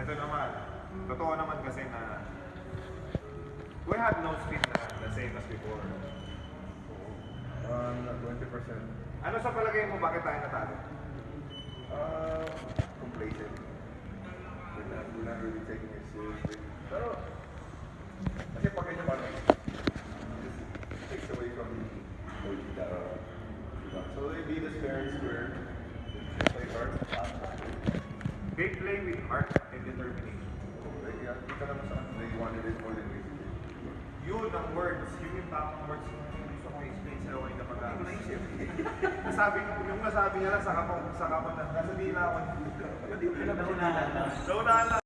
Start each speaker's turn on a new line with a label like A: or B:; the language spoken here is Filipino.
A: Ito naman, totoo naman kasi na we had no speed na the same as before.
B: Not 20%.
A: Ano sa palagay mo, bakit tayo natalo?
B: Complacent. We're not really taking it seriously. Pero, kasi pag ganyan parang, it takes away from the so they beat us fair and square. They play hard.
A: They play with heart and determination.
B: Kita naman sa kanila, they wanted it more than we did.
A: Yun ang words, yun yung tamang words yung gusto ko i-explain sa'yo kayo na mag-aasip. Yung nasabi niya lang sa kapon na, nasa dila ako.
C: Naunahan lang.
A: Naunahan lang.